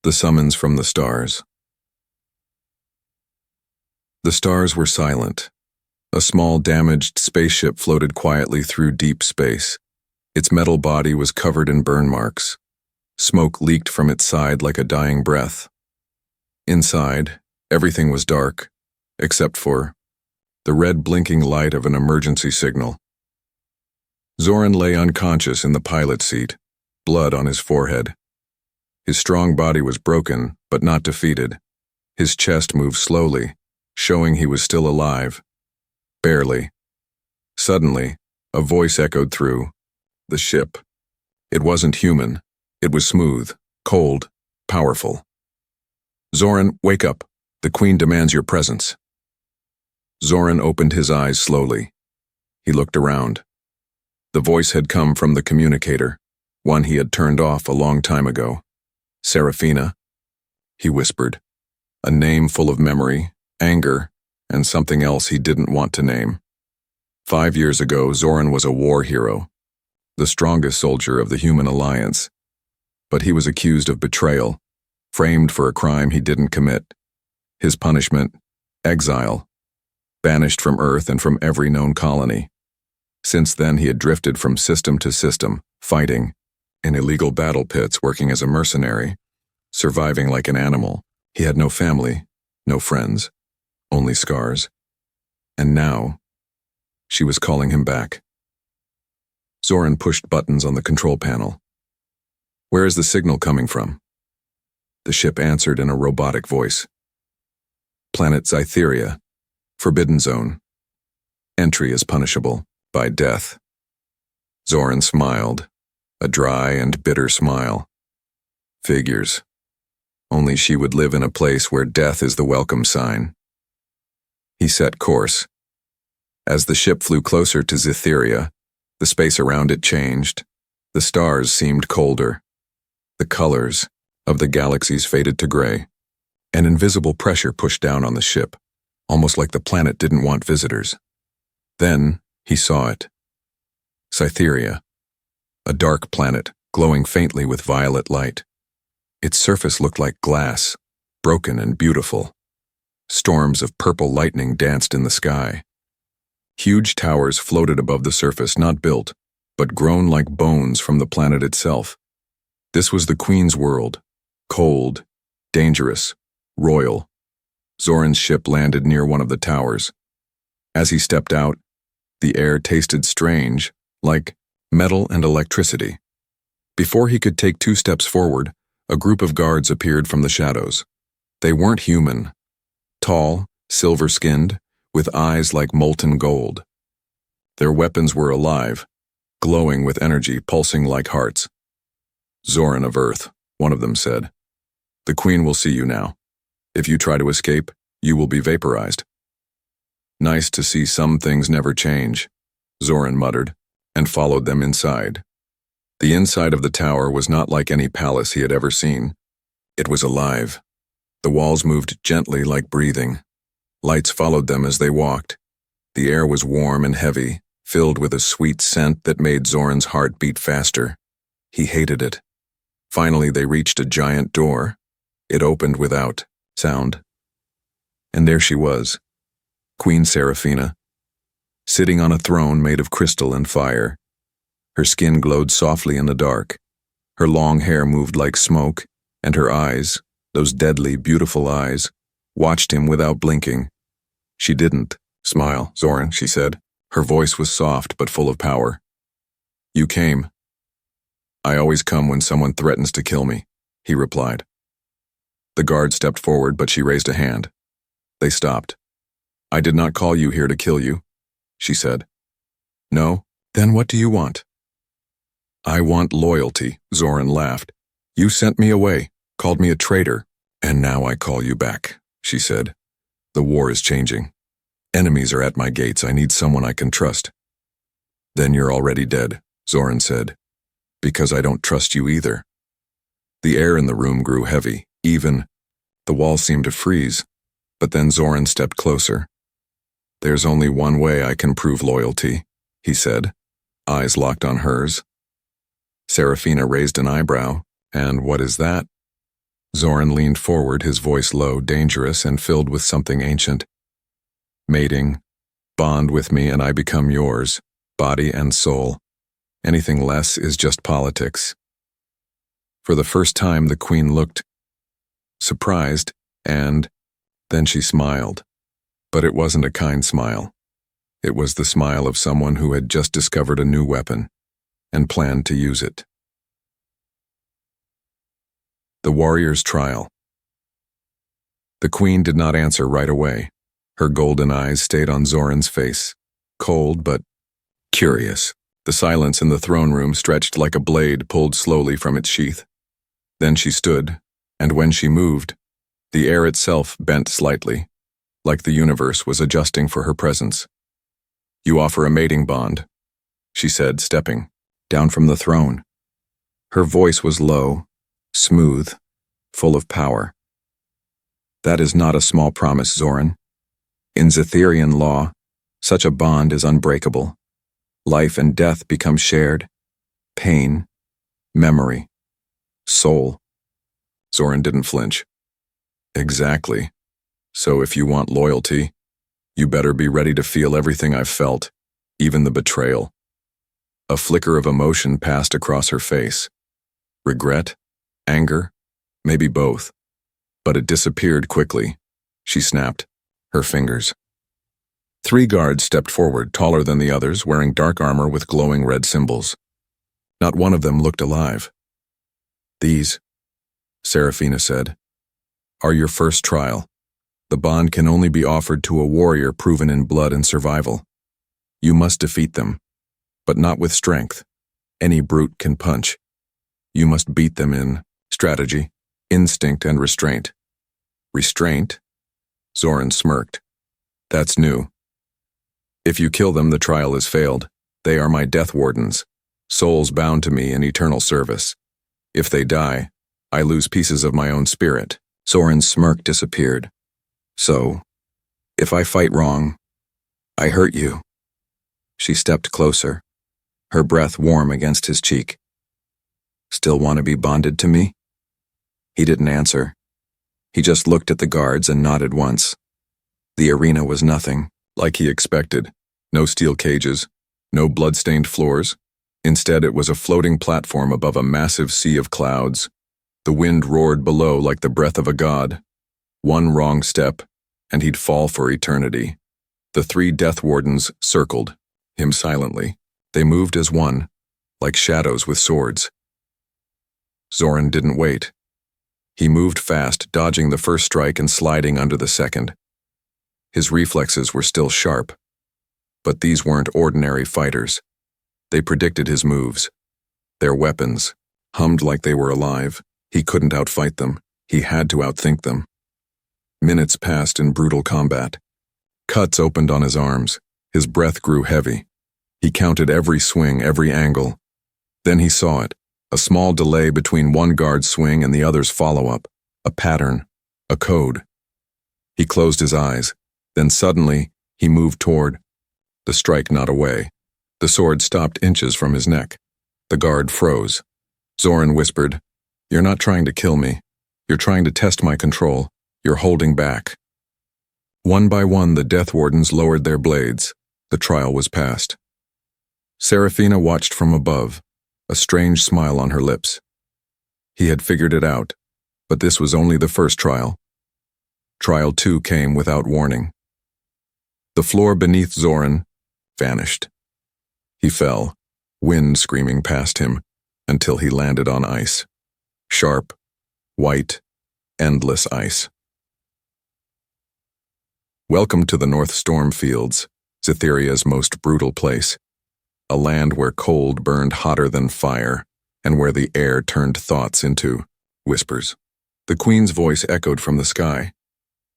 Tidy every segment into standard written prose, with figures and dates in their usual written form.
The summons from the stars. The stars were silent. A small, damaged spaceship floated quietly through deep space. Its metal body was covered in burn marks. Smoke leaked from its side like a dying breath. Inside, everything was dark, except for the red blinking light of an emergency signal. Zoran lay unconscious in the pilot seat, blood on his forehead. His strong body was broken, but not defeated. His chest moved slowly, showing he was still alive. Barely. Suddenly, a voice echoed through the ship. It wasn't human. It was smooth, cold, powerful. "Zoran, wake up. The Queen demands your presence." Zoran opened his eyes slowly. He looked around. The voice had come from the communicator, one he had turned off a long time ago. "Serafina," he whispered, a name full of memory, anger, and something else he didn't want to name. 5 years ago, Zoran was a war hero, the strongest soldier of the human alliance. But he was accused of betrayal, framed for a crime he didn't commit. His punishment, exile, banished from Earth and from every known colony. Since then, he had drifted from system to system, fighting, in illegal battle pits, working as a mercenary, surviving like an animal. He had no family, no friends, only scars. And now, she was calling him back. Zoran pushed buttons on the control panel. "Where is the signal coming from?" The ship answered in a robotic voice. "Planet Cytheria, Forbidden Zone. Entry is punishable by death." Zoran smiled, a dry and bitter smile. Figures. Only she would live in a place where death is the welcome sign. He set course. As the ship flew closer to Cytheria, the space around it changed. The stars seemed colder. The colors of the galaxies faded to gray. An invisible pressure pushed down on the ship, almost like the planet didn't want visitors. Then he saw it. Cytheria, a dark planet glowing faintly with violet light. Its surface looked like glass, broken and beautiful. Storms of purple lightning danced in the sky. Huge towers floated above the surface, not built, but grown like bones from the planet itself. This was the Queen's world, cold, dangerous, royal. Zoran's ship landed near one of the towers. As he stepped out, the air tasted strange, like metal and electricity. Before he could take 2 steps forward, a group of guards appeared from the shadows. They weren't human. Tall, silver-skinned, with eyes like molten gold. Their weapons were alive, glowing with energy, pulsing like hearts. "Zoran of Earth," one of them said. "The Queen will see you now. If you try to escape, you will be vaporized." "Nice to see some things never change," Zoran muttered, and followed them inside. The inside of the tower was not like any palace he had ever seen. It was alive. The walls moved gently like breathing. Lights followed them as they walked. The air was warm and heavy, filled with a sweet scent that made Zoran's heart beat faster. He hated it. Finally, they reached a giant door. It opened without sound. And there she was, Queen Serafina, sitting on a throne made of crystal and fire. Her skin glowed softly in the dark. Her long hair moved like smoke, and her eyes, those deadly, beautiful eyes, watched him without blinking. "She didn't smile, Zoran," she said. Her voice was soft but full of power. "You came." "I always come when someone threatens to kill me," he replied. The guard stepped forward, but she raised a hand. They stopped. "I did not call you here to kill you," she said. "No? Then what do you want?" "I want loyalty," Zoran laughed. "You sent me away, called me a traitor, and now I call you back," she said. "The war is changing. Enemies are at my gates. I need someone I can trust." "Then you're already dead," Zoran said. "Because I don't trust you either." The air in the room grew heavy, even. The walls seemed to freeze, but then Zoran stepped closer. "There's only one way I can prove loyalty," he said, eyes locked on hers. Serafina raised an eyebrow. "And what is that?" Zoran leaned forward, his voice low, dangerous, and filled with something ancient. Mating. Bond with me and I become yours, body and soul. Anything less is just politics. For the first time, the queen looked surprised, and then she smiled. But it wasn't a kind smile. It was the smile of someone who had just discovered a new weapon and planned to use it. The warrior's trial. The queen did not answer right away. Her golden eyes stayed on Zoran's face, cold but curious. The silence in the throne room stretched like a blade pulled slowly from its sheath. Then she stood, and when she moved, the air itself bent slightly, like the universe was adjusting for her presence. "You offer a mating bond," she said, stepping down from the throne. Her voice was low, smooth, full of power. "That is not a small promise, Zoran. In Zetherian law, such a bond is unbreakable. Life and death become shared. Pain, memory, soul." Zoran didn't flinch. "Exactly. So if you want loyalty, you better be ready to feel everything I've felt, even the betrayal." A flicker of emotion passed across her face. Regret? Anger? Maybe both. But it disappeared quickly. She snapped her fingers. 3 guards stepped forward, taller than the others, wearing dark armor with glowing red symbols. Not one of them looked alive. "These," Serafina said, "are your first trial. The bond can only be offered to a warrior proven in blood and survival. You must defeat them, but not with strength. Any brute can punch. You must beat them in strategy, instinct, and restraint." "Restraint?" Zoran smirked. "That's new. If you kill them, the trial is failed. They are my death wardens, souls bound to me in eternal service. If they die, I lose pieces of my own spirit." Zoran's smirk disappeared. "So, if I fight wrong, I hurt you." She stepped closer, her breath warm against his cheek. "Still want to be bonded to me?" He didn't answer. He just looked at the guards and nodded once. The arena was nothing, like he expected. No steel cages, no blood-stained floors. Instead, it was a floating platform above a massive sea of clouds. The wind roared below like the breath of a god. One wrong step, and he'd fall for eternity. The 3 death wardens circled him silently. They moved as one, like shadows with swords. Zoran didn't wait. He moved fast, dodging the first strike and sliding under the second. His reflexes were still sharp. But these weren't ordinary fighters. They predicted his moves. Their weapons hummed like they were alive. He couldn't outfight them. He had to outthink them. Minutes passed in brutal combat. Cuts opened on his arms. His breath grew heavy. He counted every swing, every angle. Then he saw it. A small delay between one guard's swing and the other's follow-up. A pattern. A code. He closed his eyes. Then suddenly, he moved toward the strike, not away. The sword stopped inches from his neck. The guard froze. Zoran whispered, "You're not trying to kill me. You're trying to test my control. You're holding back." One by one, the death wardens lowered their blades. The trial was passed. Serafina watched from above, a strange smile on her lips. He had figured it out, but this was only the first trial. Trial 2 came without warning. The floor beneath Zoran vanished. He fell, wind screaming past him, until he landed on ice. Sharp, white, endless ice. Welcome to the North Storm Fields, Zetheria's most brutal place. A land where cold burned hotter than fire, and where the air turned thoughts into whispers. The queen's voice echoed from the sky.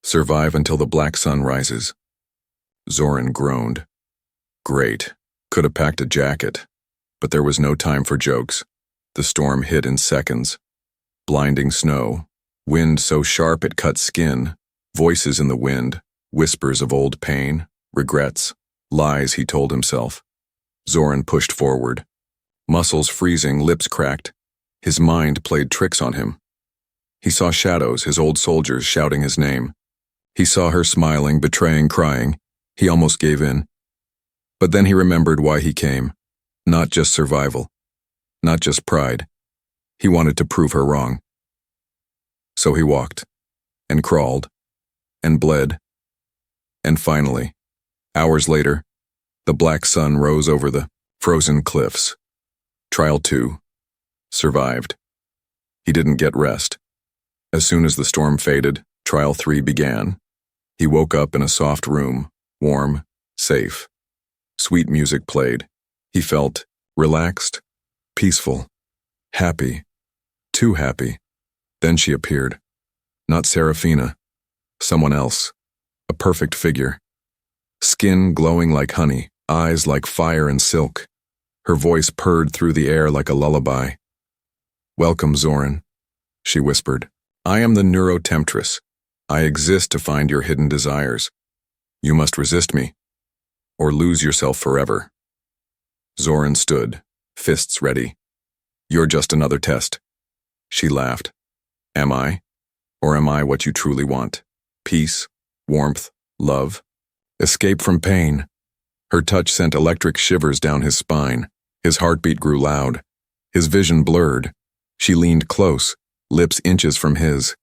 "Survive until the black sun rises." Zoran groaned. Great. Could have packed a jacket. But there was no time for jokes. The storm hit in seconds. Blinding snow, wind so sharp it cut skin, voices in the wind, whispers of old pain, regrets, lies he told himself. Zoran pushed forward. Muscles freezing, lips cracked. His mind played tricks on him. He saw shadows, his old soldiers shouting his name. He saw her smiling, betraying, crying. He almost gave in. But then he remembered why he came. Not just survival. Not just pride. He wanted to prove her wrong. So he walked, and crawled, and bled. And finally, hours later, the black sun rose over the frozen cliffs. Trial 2. Survived. He didn't get rest. As soon as the storm faded, Trial 3 began. He woke up in a soft room, warm, safe. Sweet music played. He felt relaxed, peaceful, happy, too happy. Then she appeared. Not Serafina, someone else. A perfect figure. Skin glowing like honey, eyes like fire and silk. Her voice purred through the air like a lullaby. "Welcome, Zoran," she whispered. "I am the neurotemptress. I exist to find your hidden desires. You must resist me, or lose yourself forever." Zoran stood, fists ready. "You're just another test." She laughed. "Am I? Or am I what you truly want? Peace, warmth, love, escape from pain?" Her touch sent electric shivers down his spine. His heartbeat grew loud. His vision blurred. She leaned close, lips inches from his.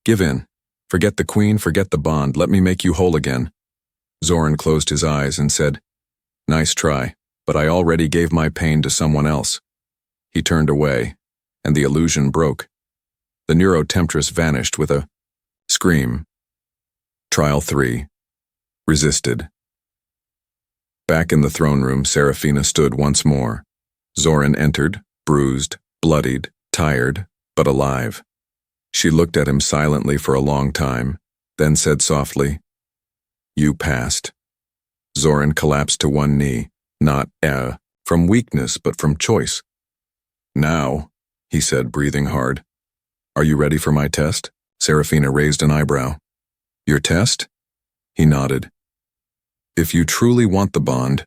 "Give in. Forget the queen, forget the bond. Let me make you whole again." Zoran closed his eyes and said, "Nice try, but I already gave my pain to someone else." He turned away, and the illusion broke. The neurotemptress vanished with a scream. Trial 3. Resisted. Back in the throne room, Serafina stood once more. Zoran entered, bruised, bloodied, tired, but alive. She looked at him silently for a long time, then said softly, "You passed." Zoran collapsed to one knee, not from weakness, but from choice. "Now," he said, breathing hard. "Are you ready for my test?" Serafina raised an eyebrow. "Your test?" He nodded. "If you truly want the bond,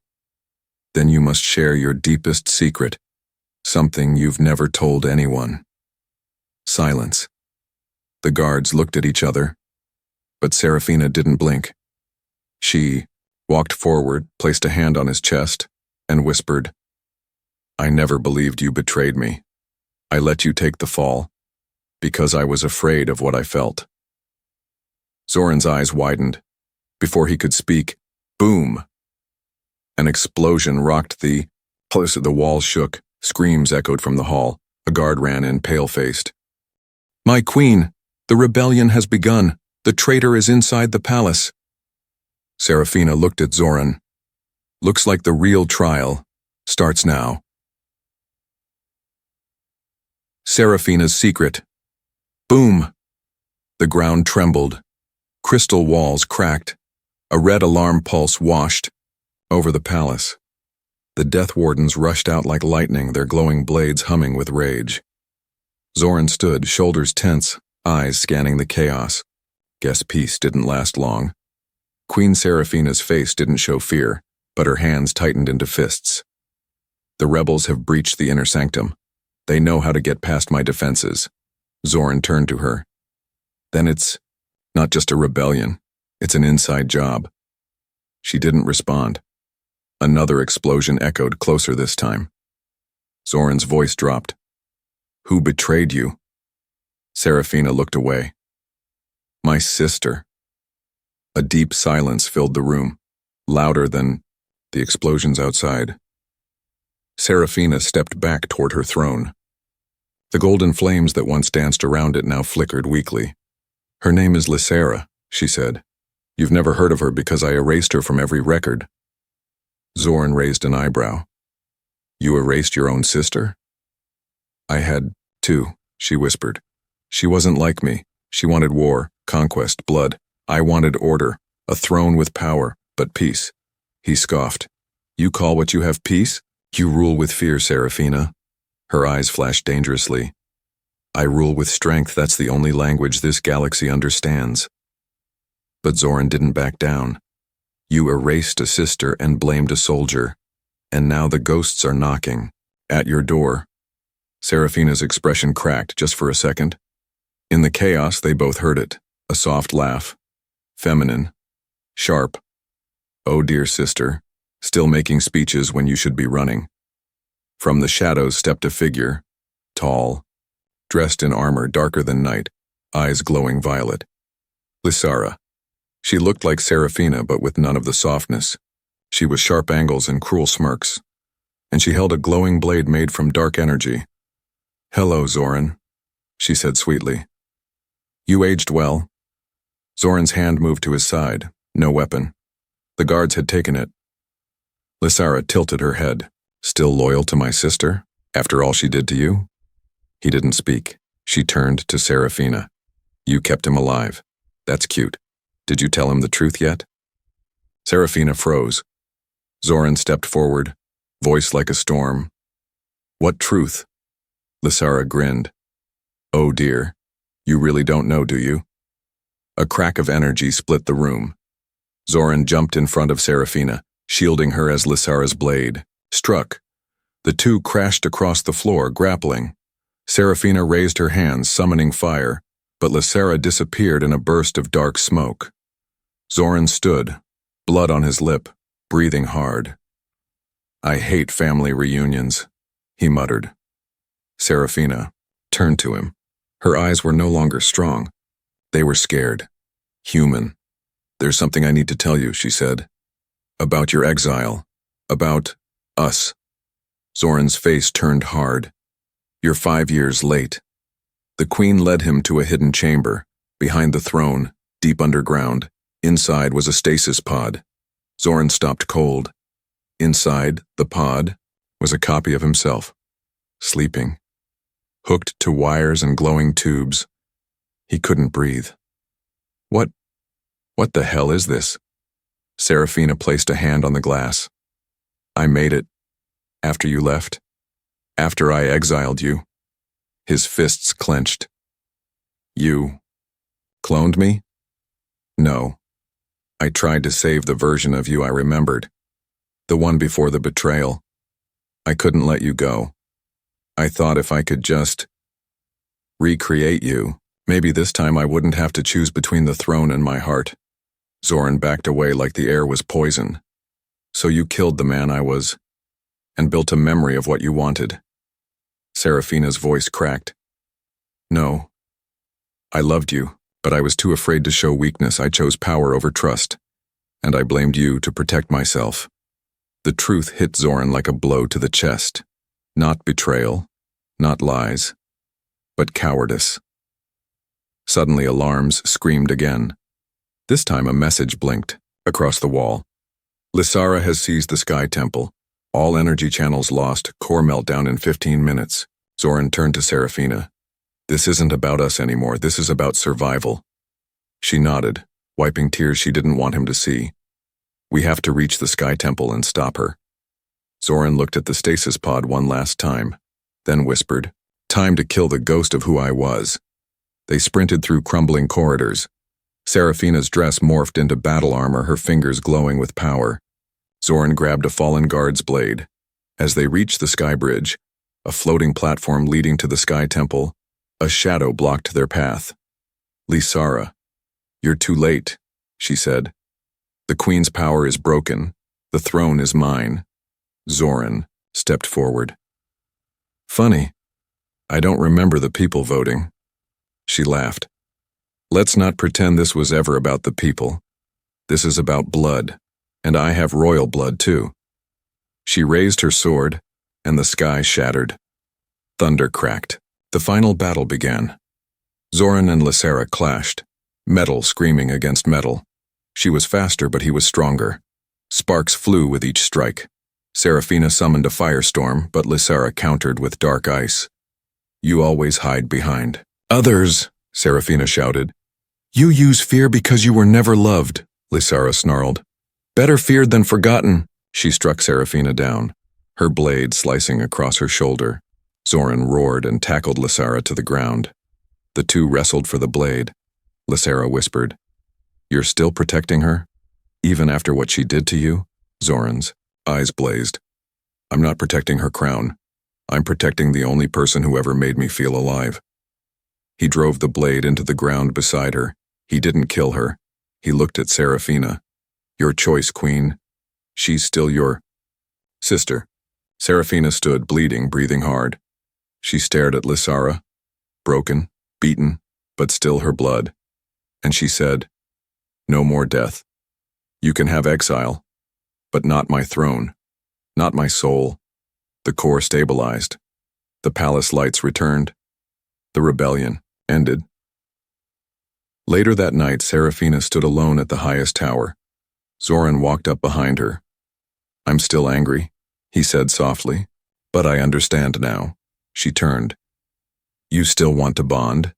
then you must share your deepest secret, something you've never told anyone." Silence. The guards looked at each other, but Serafina didn't blink. She walked forward, placed a hand on his chest, and whispered, "I never believed you betrayed me. I let you take the fall, because I was afraid of what I felt." Zoran's eyes widened. Before he could speak, boom! An explosion rocked the place. The walls shook. Screams echoed from the hall. A guard ran in, pale-faced. "My queen! The rebellion has begun. The traitor is inside the palace." Serafina looked at Zoran. "Looks like the real trial starts now." Serafina's secret. Boom! The ground trembled. Crystal walls cracked. A red alarm pulse washed over the palace. The death wardens rushed out like lightning, their glowing blades humming with rage. Zoran stood, shoulders tense, eyes scanning the chaos. Guess peace didn't last long. Queen Serafina's face didn't show fear, but her hands tightened into fists. "The rebels have breached the inner sanctum. They know how to get past my defenses." Zoran turned to her. "Then it's not just a rebellion. It's an inside job." She didn't respond. Another explosion echoed closer this time. Zoran's voice dropped. "Who betrayed you?" Serafina looked away. "My sister." A deep silence filled the room, louder than the explosions outside. Serafina stepped back toward her throne. The golden flames that once danced around it now flickered weakly. "Her name is Lysera," she said. "You've never heard of her because I erased her from every record." Zoran raised an eyebrow. "You erased your own sister?" "I had to," she whispered. "She wasn't like me. She wanted war, conquest, blood. I wanted order, a throne with power, but peace." He scoffed. "You call what you have peace? You rule with fear, Serafina." Her eyes flashed dangerously. "I rule with strength. That's the only language this galaxy understands." But Zoran didn't back down. "You erased a sister and blamed a soldier, and now the ghosts are knocking at your door." Serafina's expression cracked just for a second. In the chaos, they both heard it. A soft laugh. Feminine. Sharp. Oh dear sister, still making speeches when you should be running. From the shadows stepped a figure, tall, dressed in armor darker than night, eyes glowing violet. Lysara. She looked like Seraphina, but with none of the softness. She was sharp angles and cruel smirks, and she held a glowing blade made from dark energy. "Hello, Zoran," she said sweetly. "You aged well." Zoran's hand moved to his side, no weapon. The guards had taken it. Lysara tilted her head. "Still loyal to my sister, after all she did to you?" He didn't speak. She turned to Seraphina. "You kept him alive. That's cute. Did you tell him the truth yet?" Seraphina froze. Zoran stepped forward, voice like a storm. "What truth?" Lysara grinned. "Oh dear, you really don't know, do you?" A crack of energy split the room. Zoran jumped in front of Seraphina, shielding her as Lysara's blade struck. The two crashed across the floor, grappling. Seraphina raised her hands, summoning fire, but Lysara disappeared in a burst of dark smoke. Zoran stood, blood on his lip, breathing hard. "I hate family reunions," he muttered. Seraphina turned to him. Her eyes were no longer strong. They were scared. Human. "There's something I need to tell you," she said. "About your exile. About us." Zoran's face turned hard. "You're 5 years late." The queen led him to a hidden chamber, behind the throne, deep underground. Inside was a stasis pod. Zoran stopped cold. Inside, the pod, was a copy of himself, sleeping, hooked to wires and glowing tubes. He couldn't breathe. What the hell is this?" Seraphina placed a hand on the glass. "I made it. After you left. After I exiled you." His fists clenched. "You cloned me?" "No. I tried to save the version of you I remembered. The one before the betrayal. I couldn't let you go. I thought if I could just recreate you, maybe this time I wouldn't have to choose between the throne and my heart." Zoran backed away like the air was poison. "So you killed the man I was, and built a memory of what you wanted." Seraphina's voice cracked. "No. I loved you, but I was too afraid to show weakness. I chose power over trust, and I blamed you to protect myself." The truth hit Zoran like a blow to the chest. Not betrayal, not lies, but cowardice. Suddenly alarms screamed again. This time a message blinked across the wall. "Lysara has seized the Sky Temple. All energy channels lost, core meltdown in 15 minutes. Zoran turned to Seraphina. "This isn't about us anymore, this is about survival." She nodded, wiping tears she didn't want him to see. "We have to reach the Sky Temple and stop her." Zoran looked at the stasis pod one last time, then whispered, "Time to kill the ghost of who I was." They sprinted through crumbling corridors. Seraphina's dress morphed into battle armor, her fingers glowing with power. Zoran grabbed a fallen guard's blade. As they reached the sky bridge, a floating platform leading to the Sky Temple, a shadow blocked their path. "Lysara, you're too late," she said. "The queen's power is broken. The throne is mine." Zoran stepped forward. "Funny, I don't remember the people voting." She laughed. "Let's not pretend this was ever about the people. This is about blood, and I have royal blood too." She raised her sword, and the sky shattered. Thunder cracked. The final battle began. Zoran and Lysara clashed, metal screaming against metal. She was faster, but he was stronger. Sparks flew with each strike. Seraphina summoned a firestorm, but Lysara countered with dark ice. "You always hide behind others," Seraphina shouted. "You use fear because you were never loved," Lysara snarled. "Better feared than forgotten." She struck Seraphina down, her blade slicing across her shoulder. Zoran roared and tackled Lysara to the ground. The two wrestled for the blade. Lysara whispered, "You're still protecting her? Even after what she did to you?" Zoran's eyes blazed. "I'm not protecting her crown. I'm protecting the only person who ever made me feel alive." He drove the blade into the ground beside her. He didn't kill her. He looked at Serafina. Your choice, Queen. She's still your sister. Serafina stood, bleeding, breathing hard. She stared at Lysara, broken, beaten, but still her blood. And she said, no more death. You can have exile, but not my throne, not my soul. The core stabilized. The palace lights returned. The rebellion ended. Later that night, Serafina stood alone at the highest tower. Zoran walked up behind her. I'm still angry, he said softly, but I understand now. She turned. You still want to bond?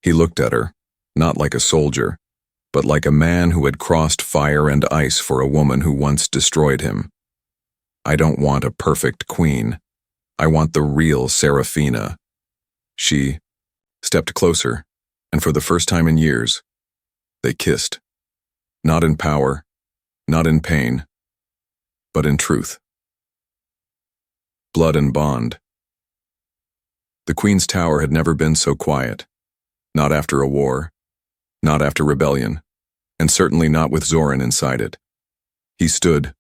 He looked at her, not like a soldier, but like a man who had crossed fire and ice for a woman who once destroyed him. I don't want a perfect queen. I want the real Serafina. She stepped closer, and for the first time in years, they kissed. Not in power, not in pain, but in truth. Blood and bond. The Queen's Tower had never been so quiet. Not after a war, not after rebellion, and certainly not with Zoran inside it. He stood,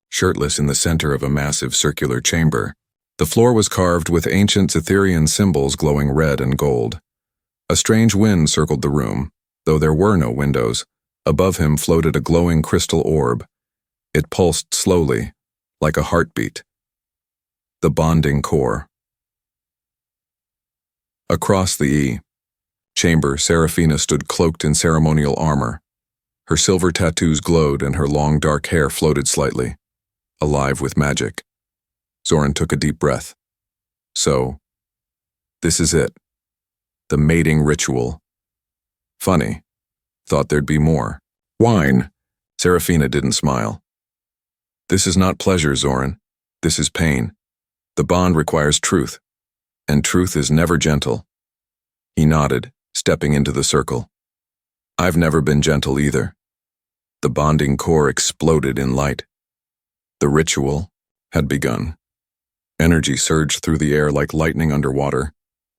shirtless in the center of a massive circular chamber. The floor was carved with ancient Cytherian symbols glowing red and gold. A strange wind circled the room, though there were no windows. Above him floated a glowing crystal orb. It pulsed slowly, like a heartbeat. The bonding core. Across the chamber, Serafina stood cloaked in ceremonial armor. Her silver tattoos glowed and her long dark hair floated slightly, alive with magic. Zoran took a deep breath. So, this is it. The mating ritual. Funny. Thought there'd be more. Wine. Serafina didn't smile. This is not pleasure, Zoran. This is pain. The bond requires truth, and truth is never gentle. He nodded, stepping into the circle. I've never been gentle either. The bonding core exploded in light. The ritual had begun. Energy surged through the air like lightning underwater.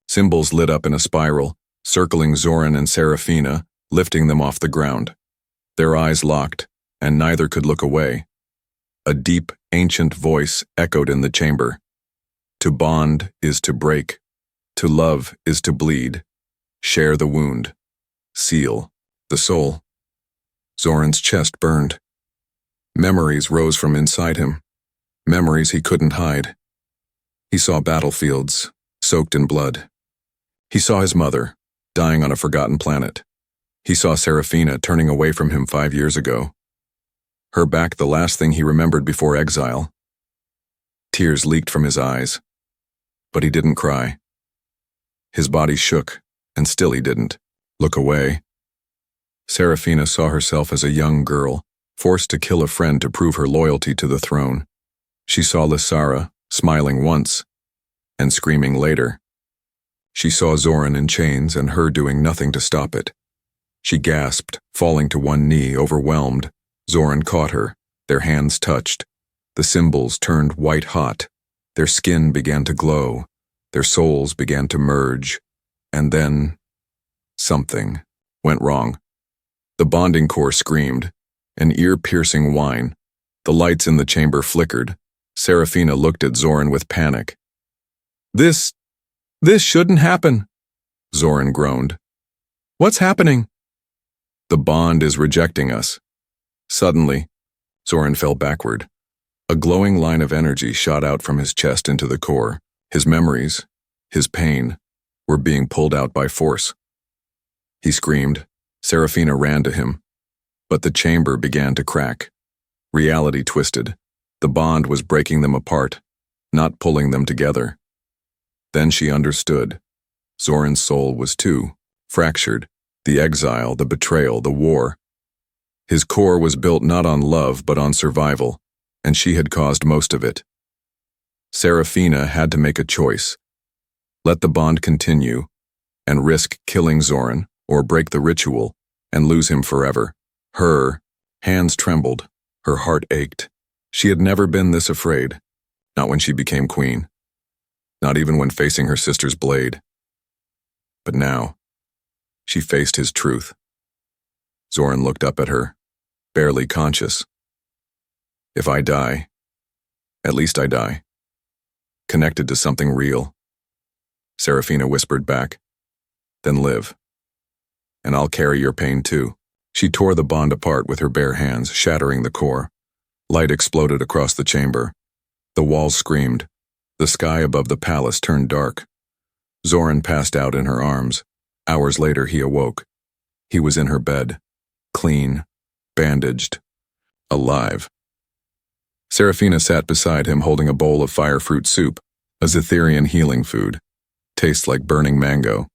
Symbols lit up in a spiral, circling Zoran and Serafina, lifting them off the ground. Their eyes locked, and neither could look away. A deep, ancient voice echoed in the chamber. To bond is to break. To love is to bleed. Share the wound. Seal the soul. Zoran's chest burned. Memories rose from inside him. Memories he couldn't hide. He saw battlefields, soaked in blood. He saw his mother, dying on a forgotten planet. He saw Serafina turning away from him 5 years ago. Her back, the last thing he remembered before exile. Tears leaked from his eyes, but he didn't cry. His body shook, and still he didn't look away. Serafina saw herself as a young girl, forced to kill a friend to prove her loyalty to the throne. She saw Lysara, smiling once, and screaming later. She saw Zoran in chains and her doing nothing to stop it. She gasped, falling to one knee, overwhelmed. Zoran caught her. Their hands touched. The symbols turned white-hot. Their skin began to glow. Their souls began to merge. And then, something went wrong. The bonding core screamed, an ear-piercing whine. The lights in the chamber flickered. Serafina looked at Zoran with panic. This shouldn't happen, Zoran groaned. What's happening? The bond is rejecting us. Suddenly, Zoran fell backward. A glowing line of energy shot out from his chest into the core. His memories, his pain, were being pulled out by force. He screamed. Serafina ran to him. But the chamber began to crack. Reality twisted. The bond was breaking them apart, not pulling them together. Then she understood. Zoran's soul was too fractured. The exile, the betrayal, the war. His core was built not on love but on survival, and she had caused most of it. Serafina had to make a choice. Let the bond continue, and risk killing Zoran, or break the ritual, and lose him forever. Her hands trembled, her heart ached. She had never been this afraid, not when she became queen, not even when facing her sister's blade. But now, she faced his truth. Zoran looked up at her, barely conscious. If I die, at least I die. Connected to something real. Serafina whispered back. Then live. And I'll carry your pain too. She tore the bond apart with her bare hands, shattering the core. Light exploded across the chamber. The walls screamed. The sky above the palace turned dark. Zoran passed out in her arms. Hours later, he awoke. He was in her bed, clean, bandaged, alive. Serafina sat beside him holding a bowl of fire fruit soup, a Zetherian healing food. Tastes like burning mango.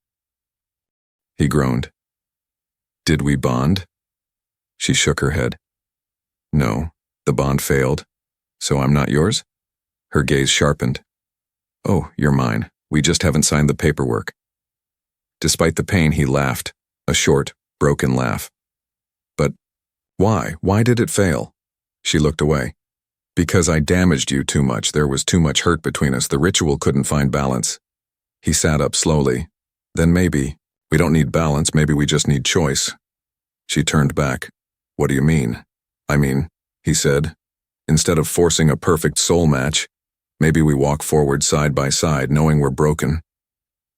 He groaned. Did we bond? She shook her head. No, the bond failed. So I'm not yours? Her gaze sharpened. Oh, you're mine. We just haven't signed the paperwork. Despite the pain, he laughed, a short, broken laugh. But why? Why did it fail? She looked away. Because I damaged you too much. There was too much hurt between us. The ritual couldn't find balance. He sat up slowly. Then maybe, we don't need balance, maybe we just need choice. She turned back. What do you mean? I mean, he said, instead of forcing a perfect soul match, maybe we walk forward side by side, knowing we're broken.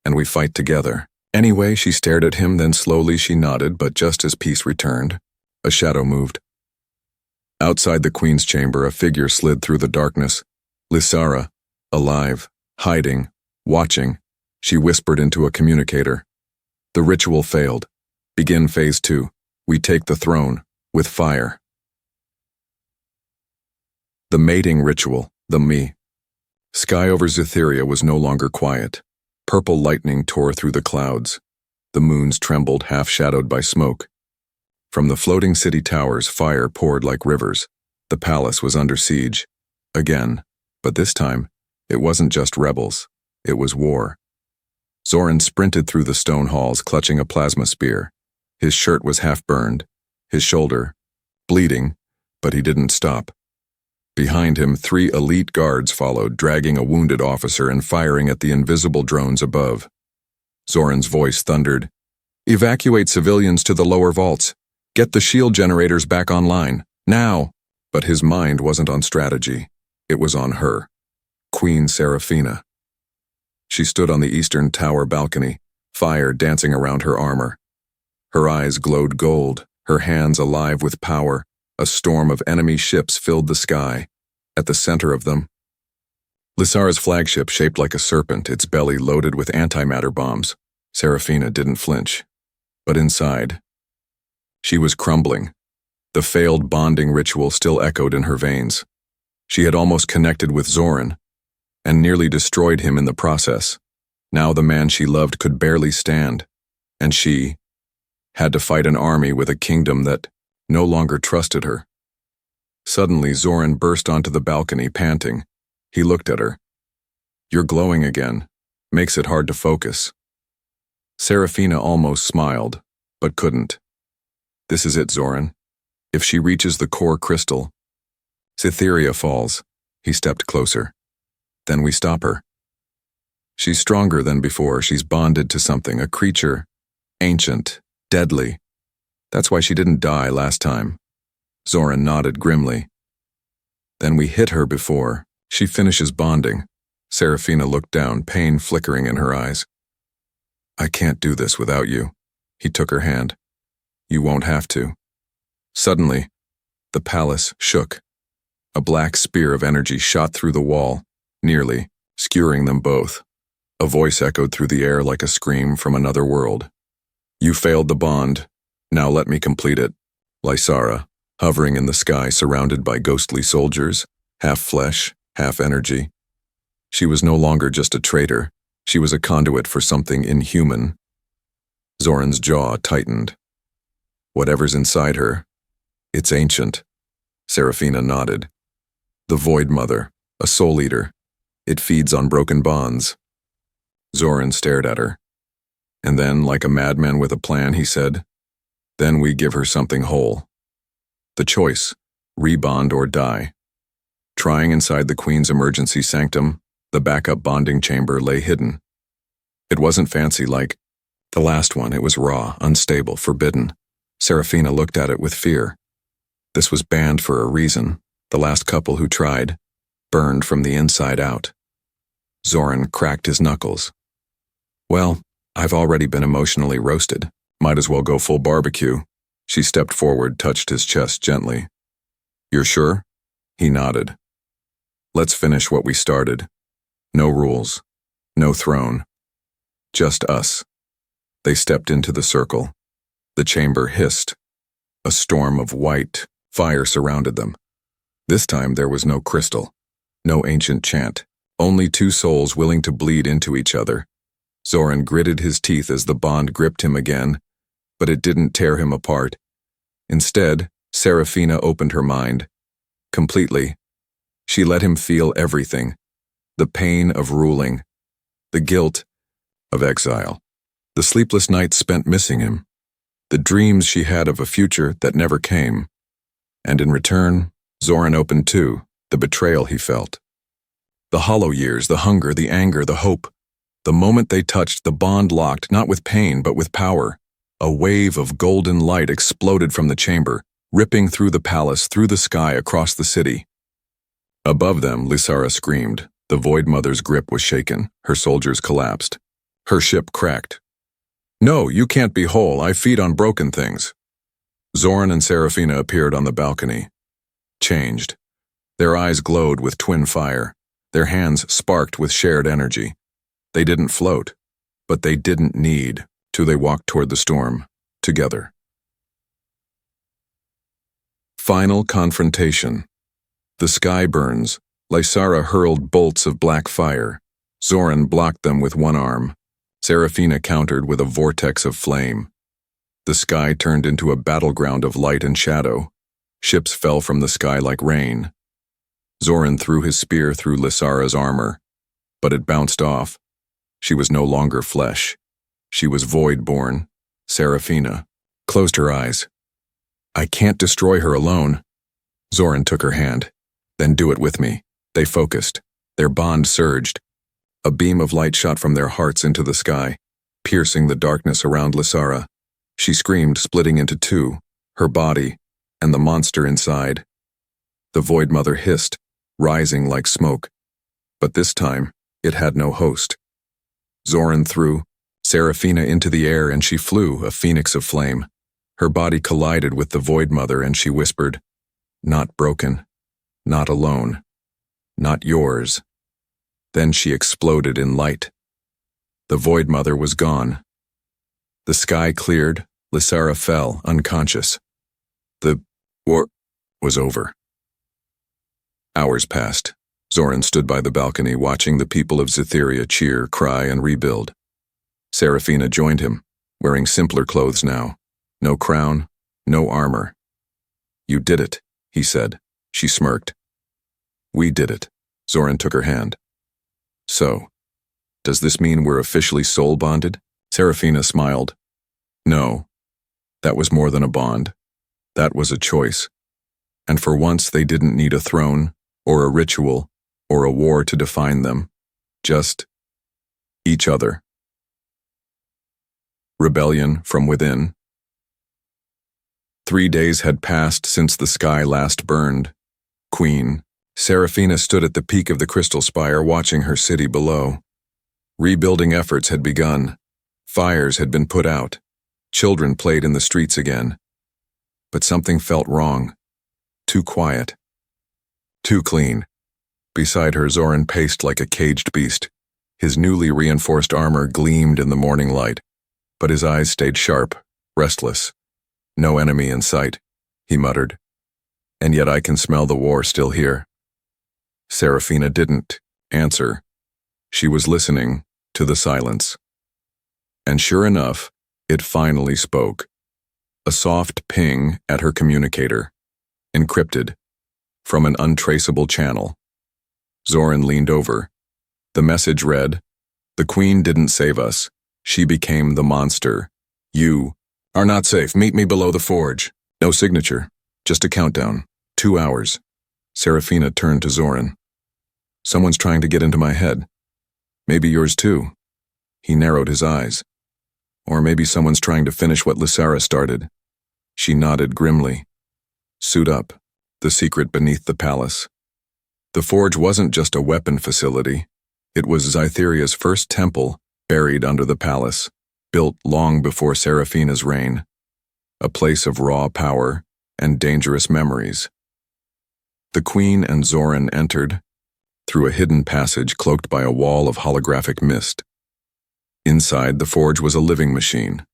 And we fight together. Anyway, she stared at him, then slowly she nodded, but just as peace returned, a shadow moved. Outside the queen's chamber, a figure slid through the darkness. Lysara, alive, hiding, watching. She whispered into a communicator. The ritual failed. Begin phase 2. We take the throne, with fire. The mating ritual, the me. Sky over Zetheria was no longer quiet. Purple lightning tore through the clouds. The moons trembled, half-shadowed by smoke. From the floating city towers, fire poured like rivers. The palace was under siege. Again. But this time, it wasn't just rebels. It was war. Zoran sprinted through the stone halls, clutching a plasma spear. His shirt was half-burned, his shoulder bleeding, but he didn't stop. Behind him, 3 elite guards followed, dragging a wounded officer and firing at the invisible drones above. Zoran's voice thundered, "Evacuate civilians to the lower vaults. Get the shield generators back online, now!" But his mind wasn't on strategy. It was on her, Queen Serafina. She stood on the eastern tower balcony, fire dancing around her armor. Her eyes glowed gold, her hands alive with power. A storm of enemy ships filled the sky. At the center of them, Lysara's flagship shaped like a serpent, its belly loaded with antimatter bombs. Serafina didn't flinch. But inside, she was crumbling. The failed bonding ritual still echoed in her veins. She had almost connected with Zoran, and nearly destroyed him in the process. Now the man she loved could barely stand, and she had to fight an army with a kingdom that no longer trusted her. Suddenly, Zoran burst onto the balcony, panting. He looked at her. "You're glowing again. Makes it hard to focus." Serafina almost smiled, but couldn't. "This is it, Zoran. If she reaches the core crystal, Cytheria falls." He stepped closer. "Then we stop her. She's stronger than before. She's bonded to something, a creature, ancient, deadly. That's why she didn't die last time." Zoran nodded grimly. "Then we hit her before she finishes bonding." Serafina looked down, pain flickering in her eyes. "I can't do this without you." He took her hand. "You won't have to." Suddenly, the palace shook. A black spear of energy shot through the wall, nearly skewering them both. A voice echoed through the air like a scream from another world. "You failed the bond. Now let me complete it." Lysara, hovering in the sky surrounded by ghostly soldiers, half flesh, half energy. She was no longer just a traitor. She was a conduit for something inhuman. Zoran's jaw tightened. "Whatever's inside her, it's ancient." Serafina nodded. "The Void Mother, a soul eater. It feeds on broken bonds." Zoran stared at her. And then, like a madman with a plan, he said, "Then we give her something whole. The choice, rebond or die." Trying inside the Queen's emergency sanctum, the backup bonding chamber lay hidden. It wasn't fancy like The last one, it was raw, unstable, forbidden. Serafina looked at it with fear. This was banned for a reason. The last couple who tried, burned from the inside out. Zoran cracked his knuckles. Well, I've already been emotionally roasted. Might as well go full barbecue. She stepped forward, touched his chest gently. You're sure? He nodded. Let's finish what we started. No rules. No throne. Just us. They stepped into the circle. The chamber hissed. A storm of white fire surrounded them. This time there was no crystal, no ancient chant, only two souls willing to bleed into each other. Zoran gritted his teeth as the bond gripped him again, but it didn't tear him apart. Instead, Serafina opened her mind. Completely. She let him feel everything. The pain of ruling. The guilt of exile. The sleepless nights spent missing him. The dreams she had of a future that never came. And in return, Zoran opened too, the betrayal he felt. The hollow years, the hunger, the anger, the hope. The moment they touched, the bond locked, not with pain, but with power. A wave of golden light exploded from the chamber, ripping through the palace, through the sky, across the city. Above them, Lysara screamed. The Void Mother's grip was shaken. Her soldiers collapsed. Her ship cracked. No, you can't be whole. I feed on broken things. Zoran and Serafina appeared on the balcony. Changed. Their eyes glowed with twin fire. Their hands sparked with shared energy. They didn't float, but they didn't need to. They walked toward the storm, together. Final confrontation. The sky burns. Lysara hurled bolts of black fire. Zoran blocked them with one arm. Serafina countered with a vortex of flame. The sky turned into a battleground of light and shadow. Ships fell from the sky like rain. Zoran threw his spear through Lysara's armor, but it bounced off. She was no longer flesh. She was void-born. Serafina closed her eyes. I can't destroy her alone. Zoran took her hand. Then do it with me. They focused. Their bond surged. A beam of light shot from their hearts into the sky, piercing the darkness around Lysara. She screamed, splitting into two, her body and the monster inside. The Void Mother hissed, rising like smoke. But this time, it had no host. Zoran threw Serafina into the air and she flew, a phoenix of flame. Her body collided with the Void Mother and she whispered, Not broken, not alone, not yours. Then she exploded in light. The Void Mother was gone. The sky cleared. Lysara fell, unconscious. The war was over. Hours passed. Zoran stood by the balcony watching the people of Zytheria cheer, cry, and rebuild. Serafina joined him, wearing simpler clothes now. No crown, no armor. You did it, he said. She smirked. We did it. Zoran took her hand. So, does this mean we're officially soul-bonded? Serafina smiled. No, that was more than a bond. That was a choice. And for once they didn't need a throne, or a ritual, or a war to define them. Just each other. Rebellion from within. 3 days had passed since the sky last burned. Queen, Serafina stood at the peak of the crystal spire watching her city below. Rebuilding efforts had begun. Fires had been put out. Children played in the streets again. But something felt wrong. Too quiet. Too clean. Beside her, Zoran paced like a caged beast. His newly reinforced armor gleamed in the morning light, but his eyes stayed sharp, restless. No enemy in sight, he muttered. And yet I can smell the war still here. Serafina didn't answer. She was listening to the silence. And sure enough, it finally spoke. A soft ping at her communicator, encrypted, from an untraceable channel. Zoran leaned over. The message read, The Queen didn't save us. She became the monster. You are not safe. Meet me below the forge. No signature, just a countdown. 2 hours. Serafina turned to Zoran. Someone's trying to get into my head. Maybe yours too. He narrowed his eyes. Or maybe someone's trying to finish what Lysara started. She nodded grimly. Suit up. The secret beneath the palace. The forge wasn't just a weapon facility. It was Zytheria's first temple, buried under the palace, built long before Seraphina's reign. A place of raw power and dangerous memories. The queen and Zoran entered, through a hidden passage cloaked by a wall of holographic mist. Inside, the forge was a living machine.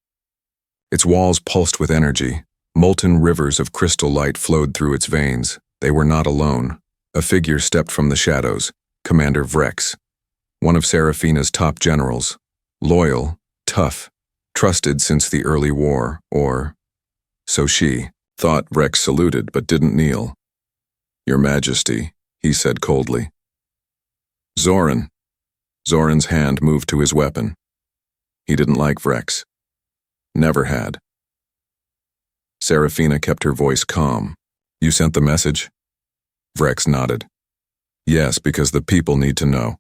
Its walls pulsed with energy. Molten rivers of crystal light flowed through its veins. They were not alone. A figure stepped from the shadows, Commander Vrex, one of Seraphina's top generals. Loyal, tough, trusted since the early war, or so she thought. Vrex saluted but didn't kneel. Your Majesty, he said coldly. Zoran. Zoran's hand moved to his weapon. He didn't like Vrex. Never had. Seraphina kept her voice calm. You sent the message? Vrex nodded. Yes, because the people need to know.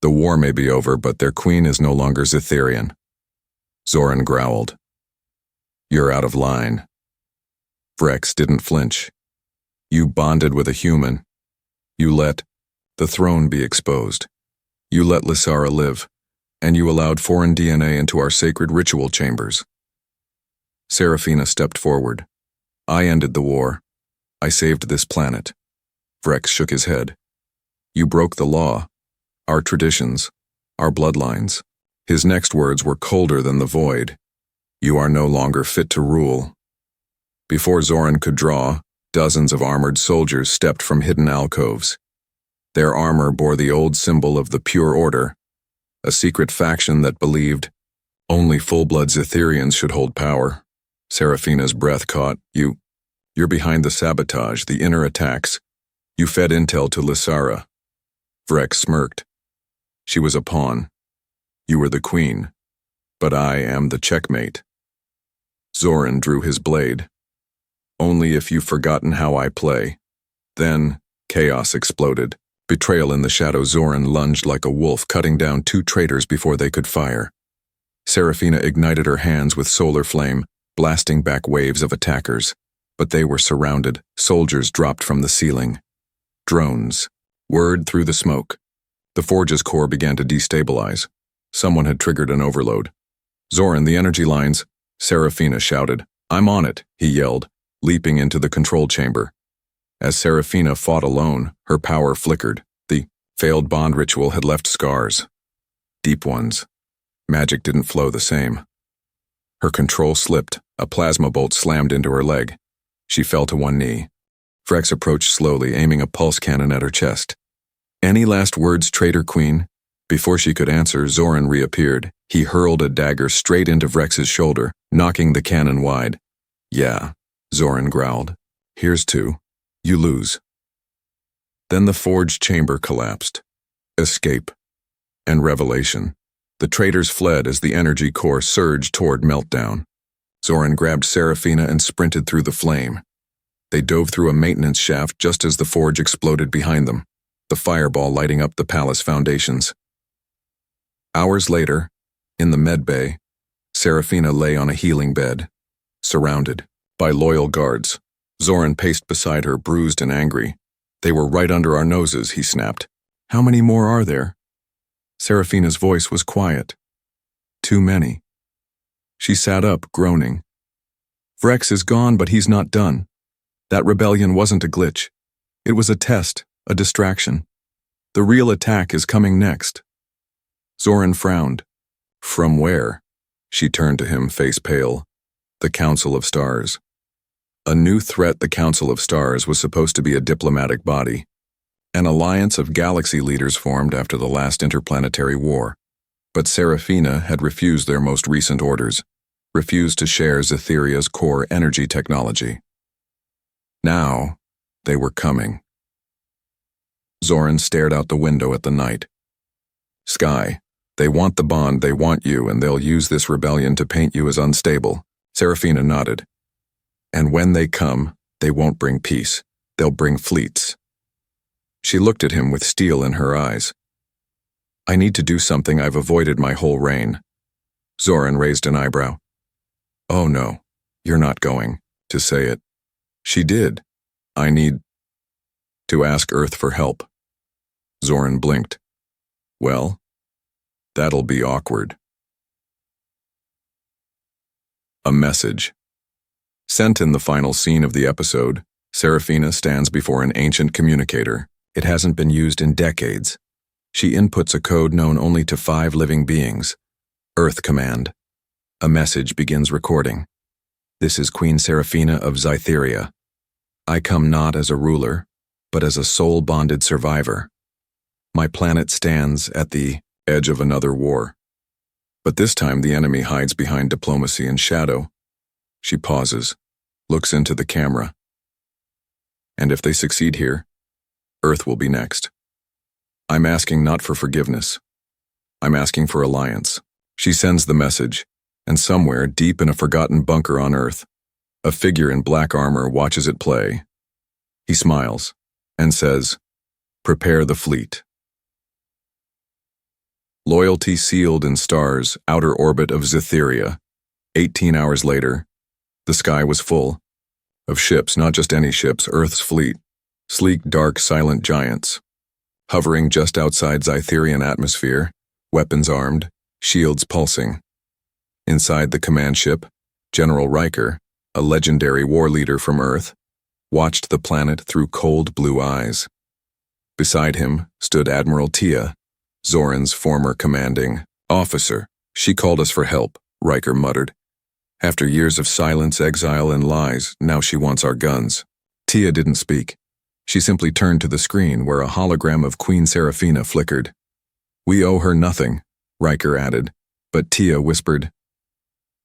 The war may be over, but their queen is no longer Zytherian. Zoran growled. You're out of line. Vrex didn't flinch. You bonded with a human. You let the throne be exposed. You let Lysara live, and you allowed foreign DNA into our sacred ritual chambers. Seraphina stepped forward. I ended the war. I saved this planet. Vrex shook his head. You broke the law, our traditions, our bloodlines. His next words were colder than the void. You are no longer fit to rule. Before Zoran could draw, dozens of armored soldiers stepped from hidden alcoves. Their armor bore the old symbol of the Pure Order, a secret faction that believed only full-blood Zytherians should hold power. Seraphina's breath caught. You're behind the sabotage, the inner attacks. You fed intel to Lysara. Vrex smirked. She was a pawn. You were the queen, but I am the checkmate. Zoran drew his blade. Only if you've forgotten how I play. Then, chaos exploded. Betrayal in the shadow. Zoran lunged like a wolf, cutting down two traitors before they could fire. Seraphina ignited her hands with solar flame, blasting back waves of attackers. But they were surrounded. Soldiers dropped from the ceiling. Drones whirred through the smoke. The forge's core began to destabilize. Someone had triggered an overload. Zoran, the energy lines. Seraphina shouted. I'm on it, he yelled, leaping into the control chamber. As Seraphina fought alone, her power flickered. The failed bond ritual had left scars. Deep ones. Magic didn't flow the same. Her control slipped. A plasma bolt slammed into her leg. She fell to one knee. Vrex approached slowly, aiming a pulse cannon at her chest. Any last words, traitor queen? Before she could answer, Zoran reappeared. He hurled a dagger straight into Vrex's shoulder, knocking the cannon wide. Yeah, Zoran growled. Here's two. You lose. Then the forge chamber collapsed. Escape. And revelation. The traitors fled as the energy core surged toward meltdown. Zoran grabbed Seraphina and sprinted through the flame. They dove through a maintenance shaft just as the forge exploded behind them, the fireball lighting up the palace foundations. Hours later, in the med bay, Seraphina lay on a healing bed, surrounded by loyal guards. Zoran paced beside her, bruised and angry. They were right under our noses, he snapped. How many more are there? Seraphina's voice was quiet. Too many. She sat up, groaning. Vrex is gone, but he's not done. That rebellion wasn't a glitch. It was a test, a distraction. The real attack is coming next. Zoran frowned. From where? She turned to him, face pale. The Council of Stars. A new threat. The Council of Stars was supposed to be a diplomatic body. An alliance of galaxy leaders formed after the last interplanetary war. But Seraphina had refused their most recent orders, refused to share Zytheria's core energy technology. Now, they were coming. Zoran stared out the window at the night. Sky, they want the bond, they want you, and they'll use this rebellion to paint you as unstable. Seraphina nodded. And when they come, they won't bring peace. They'll bring fleets. She looked at him with steel in her eyes. I need to do something I've avoided my whole reign. Zoran raised an eyebrow. Oh no, you're not going to say it. She did. I need to ask Earth for help. Zoran blinked. Well, that'll be awkward. A message. Sent in the final scene of the episode, Serafina stands before an ancient communicator. It hasn't been used in decades. She inputs a code known only to 5 living beings. Earth command. A message begins recording. This is Queen Serafina of Zytheria. I come not as a ruler, but as a soul-bonded survivor. My planet stands at the edge of another war. But this time the enemy hides behind diplomacy and shadow. She pauses, looks into the camera. And if they succeed here, Earth will be next. I'm asking not for forgiveness. I'm asking for alliance. She sends the message, and somewhere deep in a forgotten bunker on Earth, a figure in black armor watches it play. He smiles and says, "Prepare the fleet." Loyalty sealed in stars, outer orbit of Zytheria. 18 hours later, the sky was full of ships, not just any ships, Earth's fleet. Sleek, dark, silent giants. Hovering just outside Zytherian atmosphere, weapons armed, shields pulsing. Inside the command ship, General Riker, a legendary war leader from Earth, watched the planet through cold blue eyes. Beside him stood Admiral Tia, Zoran's former commanding officer. She called us for help, Riker muttered. After years of silence, exile, and lies, now she wants our guns. Tia didn't speak. She simply turned to the screen where a hologram of Queen Serafina flickered. We owe her nothing, Riker added, but Tia whispered,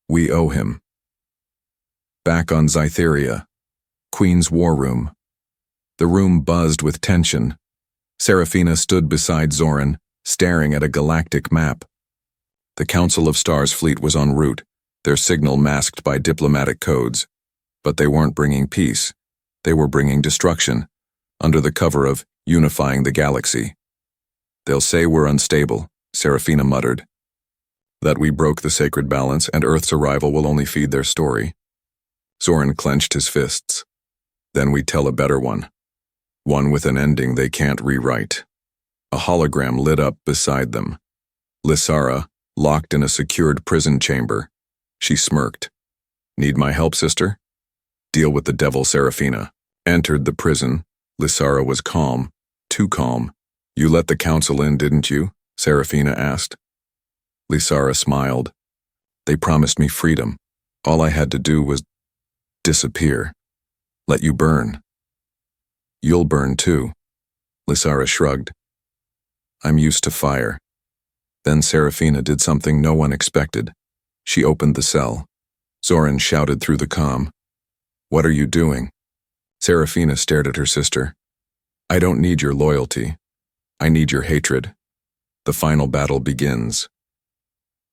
we owe him. Back on Zytheria, Queen's war room. The room buzzed with tension. Serafina stood beside Zoran, staring at a galactic map. The Council of Stars fleet was en route, their signal masked by diplomatic codes. But they weren't bringing peace. They were bringing destruction, under the cover of unifying the galaxy. They'll say we're unstable, Serafina muttered. That we broke the sacred balance and Earth's arrival will only feed their story. Zoran clenched his fists. Then we tell a better one. One with an ending they can't rewrite. A hologram lit up beside them. Lysara, locked in a secured prison chamber. She smirked. Need my help, sister? Deal with the devil, Serafina. Entered the prison. Lysara was calm. Too calm. You let the council in, didn't you? Serafina asked. Lysara smiled. They promised me freedom. All I had to do was disappear. Let you burn. You'll burn too. Lysara shrugged. I'm used to fire. Then Serafina did something no one expected. She opened the cell. Zoran shouted through the comm. What are you doing? Serafina stared at her sister. I don't need your loyalty. I need your hatred. The final battle begins.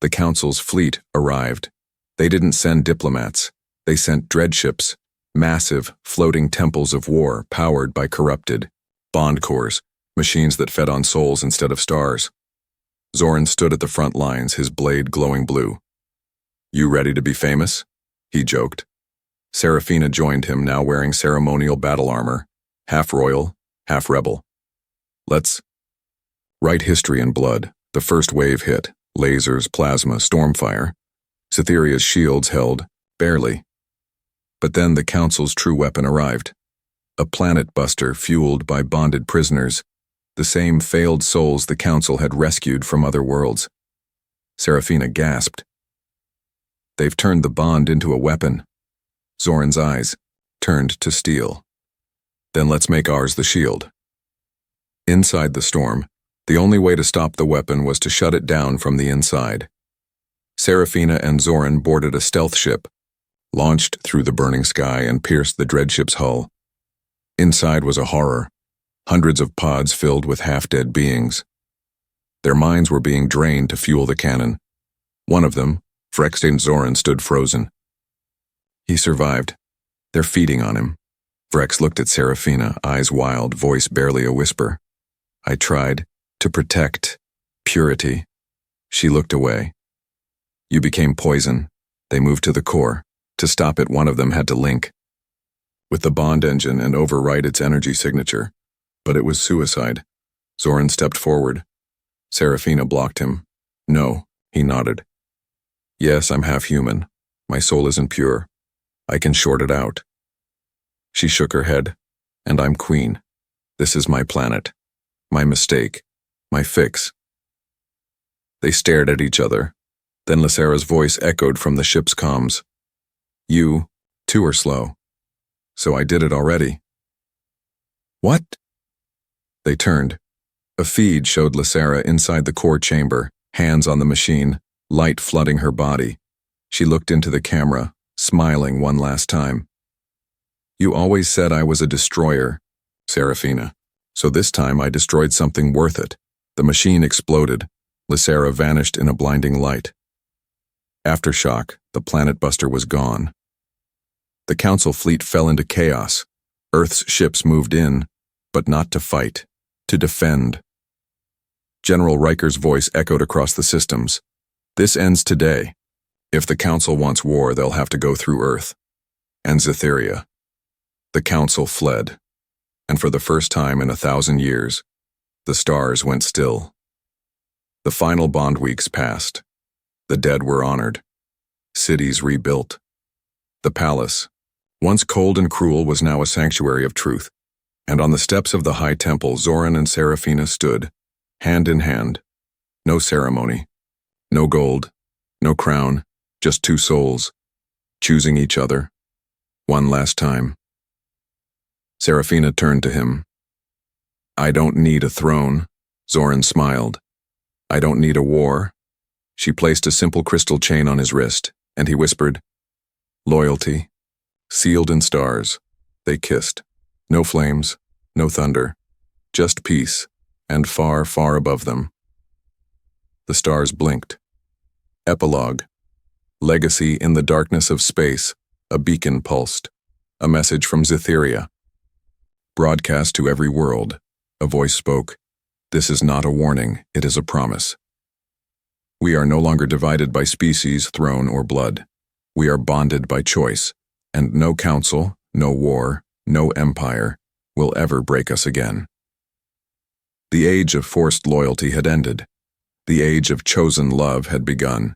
The Council's fleet arrived. They didn't send diplomats. They sent dreadships, massive, floating temples of war powered by corrupted bond cores, machines that fed on souls instead of stars. Zoran stood at the front lines, his blade glowing blue. You ready to be famous? He joked. Serafina joined him, now wearing ceremonial battle armor, half royal, half rebel. Let's write history in blood. The first wave hit. Lasers, plasma, stormfire. Cytheria's shields held, barely. But then the Council's true weapon arrived. A planet buster fueled by bonded prisoners, the same failed souls the Council had rescued from other worlds. Serafina gasped. They've turned the bond into a weapon. Zoran's eyes turned to steel. Then let's make ours the shield. Inside the storm, the only way to stop the weapon was to shut it down from the inside. Serafina and Zoran boarded a stealth ship, launched through the burning sky and pierced the dreadship's hull. Inside was a horror, hundreds of pods filled with half-dead beings. Their minds were being drained to fuel the cannon. One of them, Vrex Zoran, stood frozen. He survived. They're feeding on him. Vrex looked at Serafina, eyes wild, voice barely a whisper. I tried to protect purity. She looked away. You became poison. They moved to the core. To stop it, one of them had to link with the bond engine and overwrite its energy signature. But it was suicide. Zoran stepped forward. Serafina blocked him. No, he nodded. Yes, I'm half human. My soul isn't pure. I can short it out. She shook her head. And I'm queen. This is my planet. My mistake. My fix. They stared at each other. Then Lysera's voice echoed from the ship's comms. You, too, are slow. So I did it already. What? They turned. A feed showed Lysera inside the core chamber, hands on the machine, light flooding her body. She looked into the camera, smiling one last time. You always said I was a destroyer, Serafina. So this time I destroyed something worth it. The machine exploded. Lysera vanished in a blinding light. Aftershock, the planet buster was gone. The Council fleet fell into chaos. Earth's ships moved in, but not to fight, to defend. General Riker's voice echoed across the systems. This ends today. If the Council wants war, they'll have to go through Earth. And Zetheria. The Council fled. And for the first time in 1,000 years, the stars went still. The final bond weeks passed. The dead were honored. Cities rebuilt. The palace, once cold and cruel, was now a sanctuary of truth. And on the steps of the high temple, Zoran and Serafina stood, hand in hand. No ceremony. No gold. No crown. Just two souls, choosing each other. One last time. Serafina turned to him. I don't need a throne, Zoran smiled. I don't need a war. She placed a simple crystal chain on his wrist, and he whispered, Loyalty, sealed in stars. They kissed. No flames, no thunder, just peace, and far, far above them. The stars blinked. Epilogue. Legacy in the darkness of space, a beacon pulsed. A message from Zetheria. Broadcast to every world, a voice spoke. This is not a warning, it is a promise. We are no longer divided by species, throne, or blood. We are bonded by choice, and no council, no war, no empire will ever break us again. The age of forced loyalty had ended. The age of chosen love had begun.